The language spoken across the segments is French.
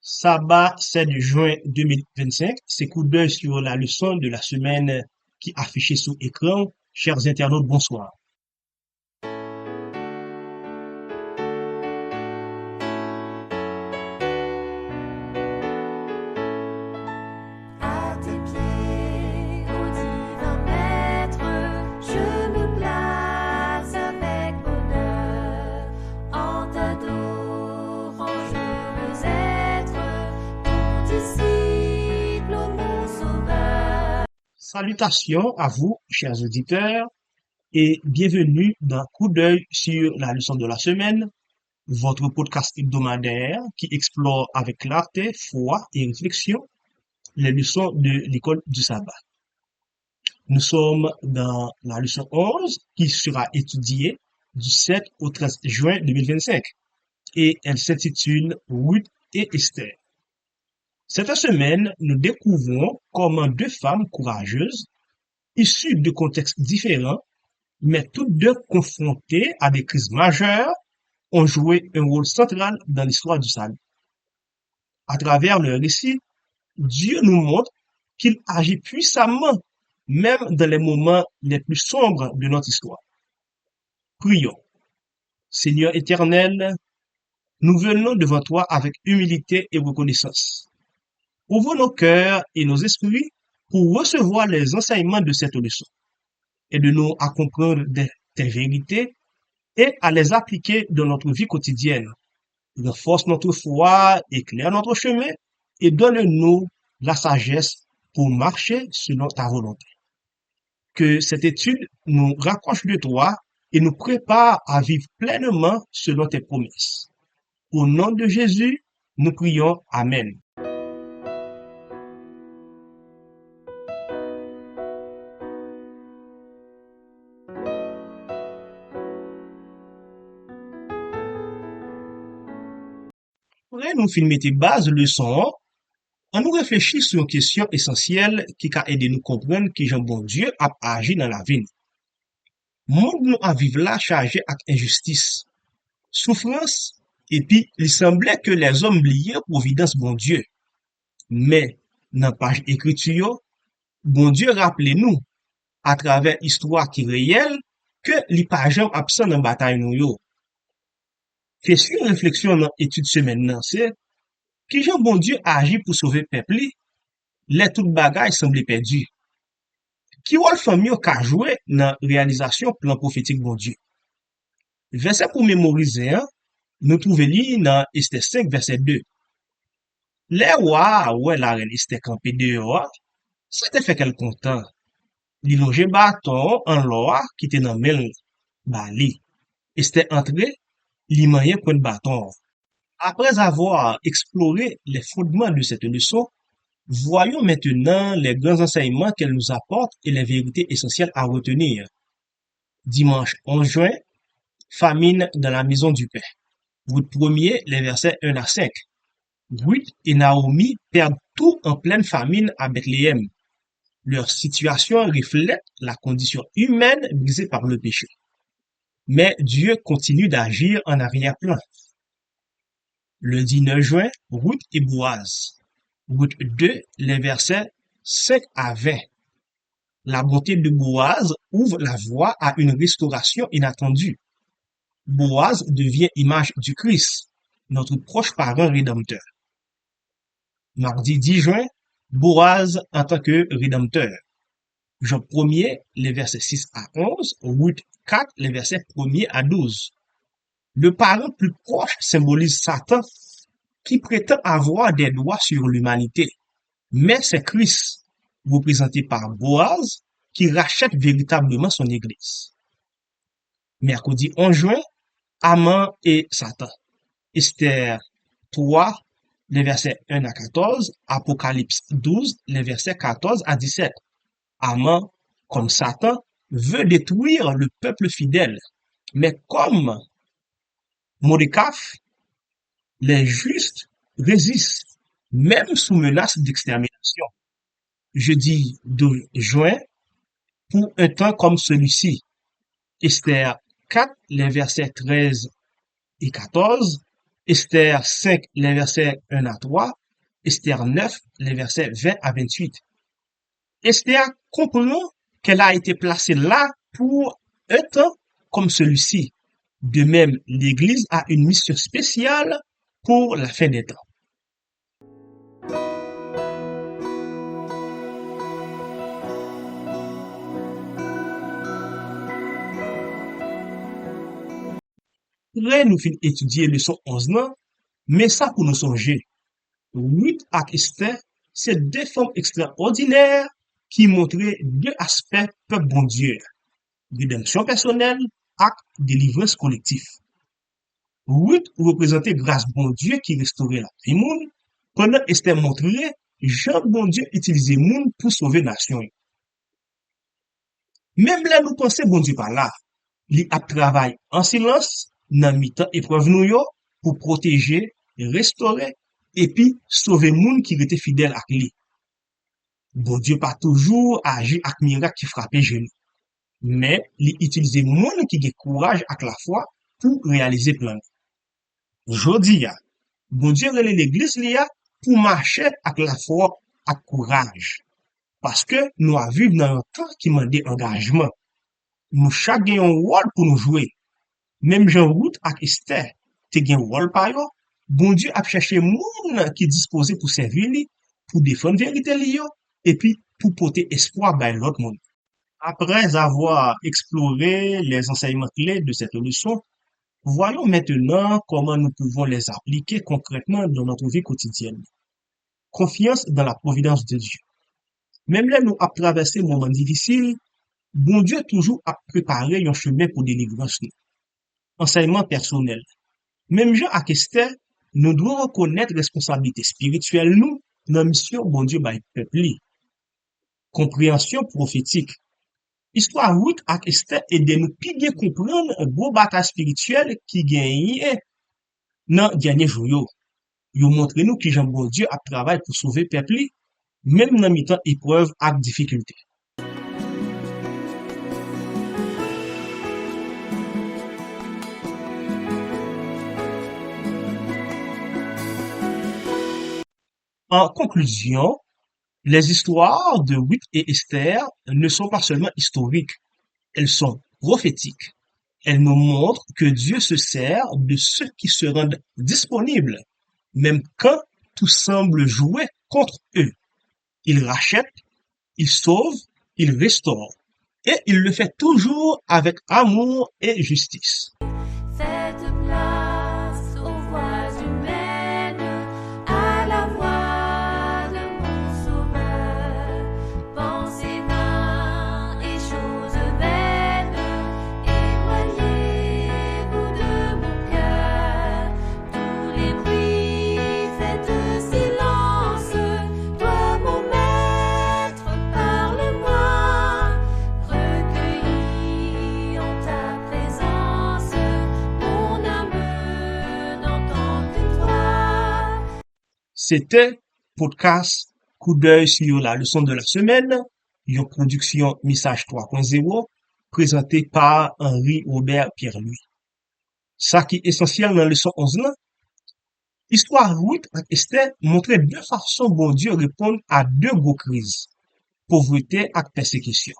Sabbat 7 juin 2025, c'est coup d'œil sur la leçon de la semaine qui est affichée sous écran. Chers internautes, bonsoir. À tes pieds, ô divin maître, je me place avec bonheur. En t'adorant, je veux être ton disciple, ô mon sauveur. Salutations à vous, chers auditeurs, et bienvenue dans Coup d'œil sur la leçon de la semaine, votre podcast hebdomadaire qui explore avec clarté, foi et réflexion les leçons de l'école du sabbat. Nous sommes dans la leçon 11 qui sera étudiée du 7 au 13 juin 2025 et elle s'intitule Ruth et Esther. Cette semaine, nous découvrons comment deux femmes courageuses, issues de contextes différents, mais toutes deux confrontées à des crises majeures, ont joué un rôle central dans l'histoire du salut. À travers leur récit, Dieu nous montre qu'il agit puissamment, même dans les moments les plus sombres de notre histoire. Prions. Seigneur éternel, nous venons devant toi avec humilité et reconnaissance. Ouvre nos cœurs et nos esprits pour recevoir les enseignements de cette leçon. Aide-nous à comprendre tes vérités et à les appliquer dans notre vie quotidienne. Renforce notre foi, éclaire notre chemin et donne-nous la sagesse pour marcher selon ta volonté. Que cette étude nous rapproche de toi et nous prépare à vivre pleinement selon tes promesses. Au nom de Jésus, nous prions. Amen. Après nous filmer tes bases leçons, on nous réfléchit sur une question essentielle qui a aidé nous comprendre que Jean bon Dieu a agi dans la vie. Monde nous a vivre là chargé avec injustice, souffrance, et puis il semblait que les hommes oubliaient providence bon Dieu. Mais, dans page écriture, bon Dieu rappelait nous, à travers histoire qui est réelle, que li pa jamais absent dans bataille nous yo. Question réflexion dans étude semaine nan, c'est qui Jean bon Dieu agit pour sauver peuple li, les toute bagaille semble perdu. Qui rôle famille yo ka joué dans réalisation plan prophétique bon Dieu. Verset pour mémoriser, hein, nous trouvons li dans Esther 5 verset 2. Les rois, ouais la reine Esther campé dehors, ça te fait quel content. Li longe bâton en l'or qui était dans mel bali. Esther entré, li manye point de bâton. Après avoir exploré les fondements de cette leçon, voyons maintenant les grands enseignements qu'elle nous apporte et les vérités essentielles à retenir. Dimanche 11 juin, famine dans la maison du Père. Ruth 1er, les versets 1 à 5. Ruth et Naomi perdent tout en pleine famine à Bethléem. Leur situation reflète la condition humaine brisée par le péché. Mais Dieu continue d'agir en arrière-plan. Lundi 9 juin, Ruth et Boaz. Ruth 2, les versets 5 à 20. La bonté de Boaz ouvre la voie à une restauration inattendue. Boaz devient image du Christ, notre proche parent rédempteur. Mardi 10 juin, Boaz en tant que rédempteur. Jean 1er, les versets 6 à 11, Ruth 4, les versets 1er à 12. Le parent plus proche symbolise Satan, qui prétend avoir des droits sur l'humanité. Mais c'est Christ, représenté par Boaz, qui rachète véritablement son église. Mercredi 11 juin, Haman et Satan. Esther 3, les versets 1 à 14, Apocalypse 12, les versets 14 à 17. Haman, comme Satan, veut détruire le peuple fidèle. Mais comme Mordecai, les justes résistent, même sous menace d'extermination. Jeudi 2 juin, pour un temps comme celui-ci. Esther 4, les versets 13 et 14, Esther 5, les versets 1 à 3, Esther 9, les versets 20 à 28. Esther comprend qu'elle a été placée là pour un temps comme celui-ci. De même, l'Église a une mission spéciale pour la fin des temps. Après, nous fin étudier leçon 11 nan, mais ça pour nous songer. Ruth ak Esther, c'est deux femmes extraordinaires qui montraient deux aspects peuple bon Dieu. Rédemption personnelle ak délivrance collective. Ruth représentait grâce bon Dieu qui restaurait la vie monde, pendant Esther montrait Jean bon Dieu utilisait monde pour sauver nation. Même là nous pensons bon Dieu par là, li ap travail en silence dans mi-temps épreuve nous yo pour protéger, restaurer et puis sauver monde qui était fidèle à lui. Bon Dieu pas toujours agi ak miracle qui frappait genou, mais li utiliser monde qui a courage ak la foi pour réaliser plan. Jodi ya, bon Dieu relè l'église li ya pour marcher ak la foi ak courage. Parce que nous a vivre dans un temps qui demande engagement. Nous chaque gen un rôle pour nous jouer. Même Jean Ruth ak Esther te gen rôle pa yo, bon Dieu a cherché moun qui disposé pour servir li, pour défendre vérité li yo, et puis pour porter espoir by l'autre monde. Après avoir exploré les enseignements clés de cette leçon, voyons maintenant comment nous pouvons les appliquer concrètement dans notre vie quotidienne. Confiance dans la providence de Dieu. Même là nous a traversé un moment difficile, bon Dieu toujours a préparé un chemin pour délivrance nous. Enseignement personnel. Même Jean ak Esther, nous devons reconnaître responsabilité spirituelle nous dans la mission bon Dieu by peuple li. Compréhension prophétique. Histoire Ruth ak Esther aide nous pi bien comprendre un gros bataille spirituelle qui gagne dans dernier jour yo. Yo montre nous que Jean bon Dieu a travaillé pour sauver peuple li, même dans mi-temps épreuve ak difficulté. En conclusion, les histoires de Ruth et Esther ne sont pas seulement historiques, elles sont prophétiques. Elles nous montrent que Dieu se sert de ceux qui se rendent disponibles, même quand tout semble jouer contre eux. Il rachète, il sauve, il restaure. Et il le fait toujours avec amour et justice. Faites place aux voix humaines, à la voix de mon sauveur. Pensez vains et choses vaines, éloignez-vous de mon cœur. Tous les bruits, faites silence. Toi, mon maître, parle-moi. Recueilli en ta présence, mon âme n'entend que toi. C'était podcast Coup d'œil sur la leçon de la semaine, une production Message 3.0 présentée par Henri Robert Pierre-Louis. Ça qui est essentiel dans la leçon 11 là, histoire Ruth et Esther montrait deux façons bon Dieu répondre à deux gros crises, pauvreté et persécution.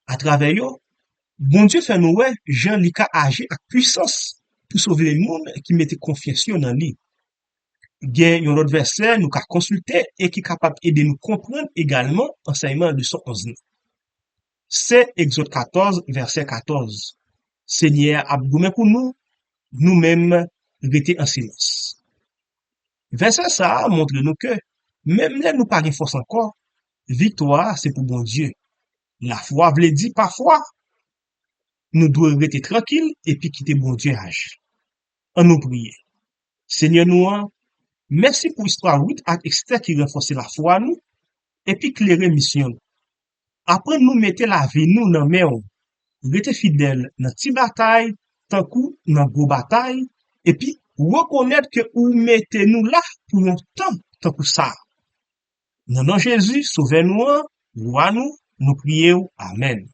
À travers yo, bon Dieu fait nous ouais, Jean li ka agi avec puissance pour sauver le monde qui mettait confiance dans lui. Gen yon autre verset nous ka consulter et qui capable aider nous comprendre également enseignement de son 11. C'est Exode 14 verset 14. Seigneur a goumé pour nous, nous-mêmes rester en silence. Verset ça montre nous que même là nous pas gen force encore, victoire c'est pour bon Dieu. La foi vle dit parfois nous devons rester tranquille et puis quitter bon Dieu age. On nous prier. Seigneur nous, merci pour l'histoire Ruth et Esther qui renforce la foi nous et puis clairer mission nous. Après nous mettre la vie nous dans main ou, rester fidèle dans petite bataille, tant coup dans gros bataille et puis reconnaître que ou mettez nous là pour longtemps tant que ça. Dans nom Jésus, sauvez-nous, roi nous, nous prions. Amen.